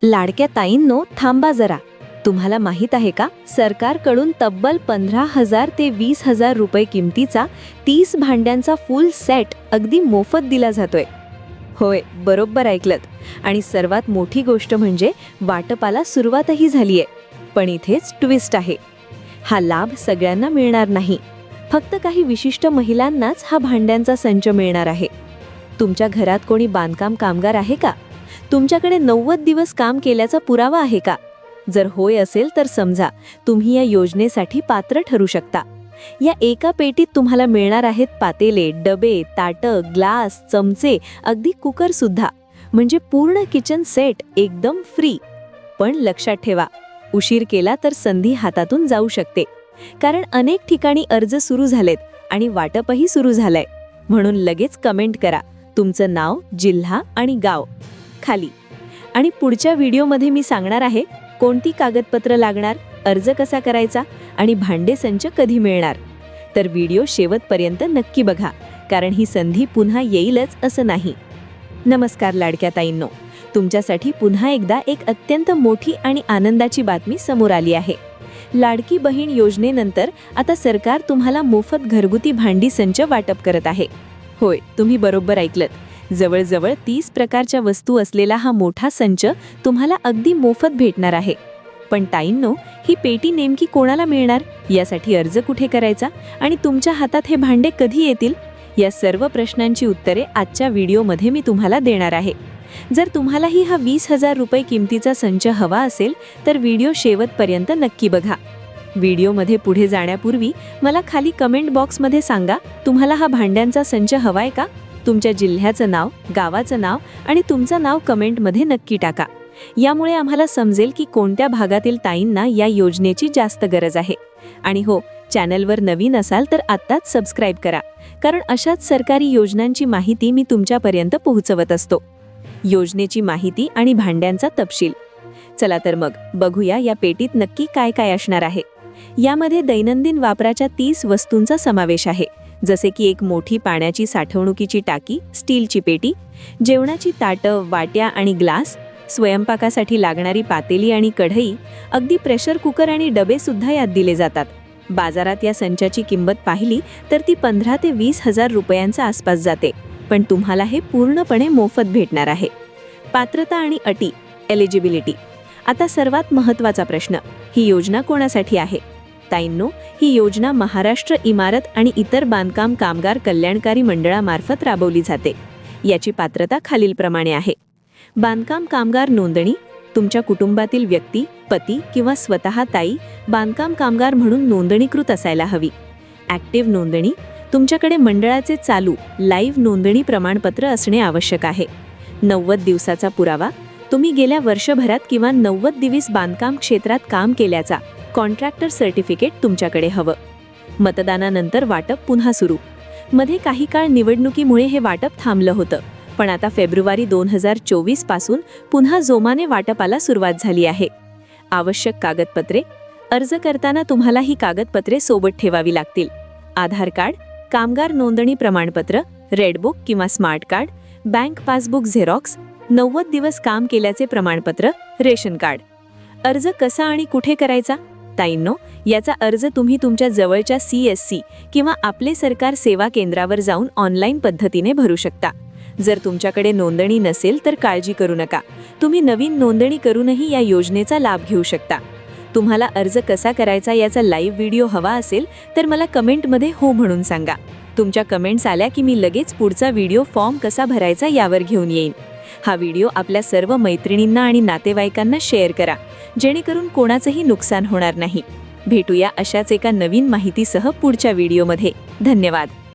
लाडक्या ताईंनो, थांबा जरा. तुम्हाला माहित आहे का, सरकारकडून तब्बल 15,000 ते 20,000 रुपये किमतीचा 30 भांड्यांचा फुल सेट अगदी मोफत दिला जातोय. होय, बरोबर ऐकलत. आणि सर्वात मोठी गोष्ट म्हणजे वाटपाला सुरुवातही झालीये. पण इथेच ट्विस्ट आहे. हा लाभ सगळ्यांना मिळणार नाही. फक्त काही विशिष्ट महिलांनाच हा भांड्यांचा संच मिळणार आहे. तुमच्या घरात कोणी बांधकाम कामगार आहे का? तुमच्याकडे 90 दिवस काम केल्याचा पुरावा आहे का? जर होय असेल तर समजा तुम्ही या योजनेसाठी पात्र ठरू शकता. या एका पेटीत तुम्हाला मिळणार आहेत पातेले, डबे, ताटं, ग्लास, चमचे, अगदी कुकर सुद्धा. म्हणजे पूर्ण किचन सेट एकदम फ्री. पण लक्षात ठेवा, उशीर केला तर संधी हातातून जाऊ शकते. कारण अनेक ठिकाणी अर्ज सुरू झालेत आणि वाटपही सुरू झालंय. म्हणून लगेच कमेंट करा तुमचं नाव, जिल्हा आणि गाव खाली. आणि पुढच्या व्हिडिओमध्ये मी सांगणार आहे कोणती कागदपत्र लागणार, अर्ज कसा करायचा आणि भांडे संच कधी मिळणार. तर व्हिडिओ शेवटपर्यंत नक्की बघा, कारण ही संधी पुन्हा येईलच असं नाही. नमस्कार लाडक्या ताईंनो, तुमच्यासाठी पुन्हा एकदा एक अत्यंत मोठी आणि आनंदाची बातमी समोर आली आहे. लाडकी बहीण योजनेनंतर आता सरकार तुम्हाला मोफत घरगुती भांडी संच वाटप करत आहे. होय, तुम्ही बरोबर ऐकलत. जवळजवळ 30 प्रकारच्या वस्तू असलेला हा मोठा संच तुम्हाला अगदी मोफत भेटणार आहे. पण ताईंनो, ही पेटी नेमकी कोणाला मिळणार, यासाठी अर्ज कुठे करायचा आणि तुमच्या हातात हे भांडे कधी येतील, या सर्व प्रश्नांची उत्तरे आजच्या व्हिडिओमध्ये मी तुम्हाला देणार आहे. जर तुम्हालाही हा 20,000 रुपये किमतीचा संच हवा असेल तर व्हिडिओ शेवटपर्यंत नक्की बघा. व्हिडिओमध्ये पुढे जाण्यापूर्वी मला खाली कमेंट बॉक्समध्ये सांगा, तुम्हाला हा भांड्यांचा संच हवाय का? तुमच्या जिल्ह्याचं नाव, गावाचं नाव आणि तुमचं नाव कमेंटमध्ये नक्की टाका. यामुळे आम्हाला समजेल की कोणत्या भागातील ताईंना या योजनेची जास्त गरज आहे. आणि हो, चॅनलवर नवीन असाल तर आत्ताच सबस्क्राईब करा, कारण अशाच सरकारी योजनांची माहिती मी तुमच्यापर्यंत पोहोचवत असतो. योजनेची माहिती आणि भांड्यांचा तपशील. चला तर मग बघूया या पेटीत नक्की काय काय असणार आहे. यामध्ये दैनंदिन वापराच्या 30 वस्तूंचा समावेश आहे, जसे की एक मोठी पाण्याची साठवणुकीची टाकी, स्टीलची पेटी, जेवणाची ताटं, वाट्या आणि ग्लास, स्वयंपाकासाठी लागणारी पातेली आणि कढई, अगदी प्रेशर कुकर आणि डबे सुद्धा यात दिले जातात. बाजारात या संचाची किंमत पाहिली तर ती 15 ते 20,000 रुपयांच्या आसपास जाते. पण तुम्हाला हे पूर्णपणे मोफत भेटणार आहे. पात्रता आणि अटी, एलिजिबिलिटी. आता सर्वात महत्त्वाचा प्रश्न, ही योजना कोणासाठी आहे? ताईंनो, ही योजना महाराष्ट्र इमारत आणि इतर बांधकाम कामगार कल्याणकारी मंडळामार्फत राबवली जाते. याची पात्रता खालीलप्रमाणे आहे. बांधकाम कामगार नोंदणी. तुमच्या कुटुंबातील व्यक्ती, पती किंवा स्वतः ताई बांधकाम कामगार म्हणून नोंदणीकृत असायला हवी. ॲक्टिव्ह नोंदणी. तुमच्याकडे मंडळाचे चालू लाईव्ह नोंदणी प्रमाणपत्र असणे आवश्यक आहे. 90 दिवसाचा पुरावा. तुम्ही गेल्या वर्षभरात किंवा 90 दिवस बांधकाम क्षेत्रात काम केल्याचा कॉन्ट्रॅक्टर सर्टिफिकेट तुमच्याकडे हवं. मतदानानंतर वाटप पुन्हा सुरू. मध्ये काही काळ निवडणुकीमुळे हे वाटप थांबलं होतं, पण आता फेब्रुवारी 2024 पासून पुन्हा जोमाने वाटपाला सुरुवात झाली आहे. आवश्यक कागदपत्रे. अर्ज करताना तुम्हाला ही कागदपत्रे सोबत ठेवावी लागतील. आधार कार्ड, कामगार नोंदणी प्रमाणपत्र, रेडबुक किंवा smart card, bank passbook Xerox, 90 दिवस काम केल्याचे प्रमाणपत्र, रेशन कार्ड. अर्ज कसा आणि कुठे करायचा? ताईंनो, याचा अर्ज तुम्ही तुमच्या जवळच्या CSC किंवा आपले सरकार सेवा केंद्रावर जाऊन ऑनलाईन पद्धतीने भरू शकता. जर तुमच्याकडे नोंदणी नसेल तर काळजी करू नका. तुम्ही नवीन नोंदणी करूनही या योजनेचा लाभ घेऊ शकता. तुम्हाला अर्ज कसा करायचा याचा लाईव्ह व्हिडिओ हवा असेल तर मला कमेंटमध्ये हो म्हणून सांगा. तुमच्या कमेंट्स आल्या की मी लगेच पुढचा व्हिडिओ फॉर्म कसा भरायचा यावर घेऊन येईन. हा व्हिडिओ आपल्या सर्व मैत्रिणींना आणि नातेवाईकांना शेअर करा, जेणेकरून कोणाचंही नुकसान होणार नाही. भेटूया अशाच एका नवीन माहितीसह पुढच्या व्हिडिओमध्ये. धन्यवाद.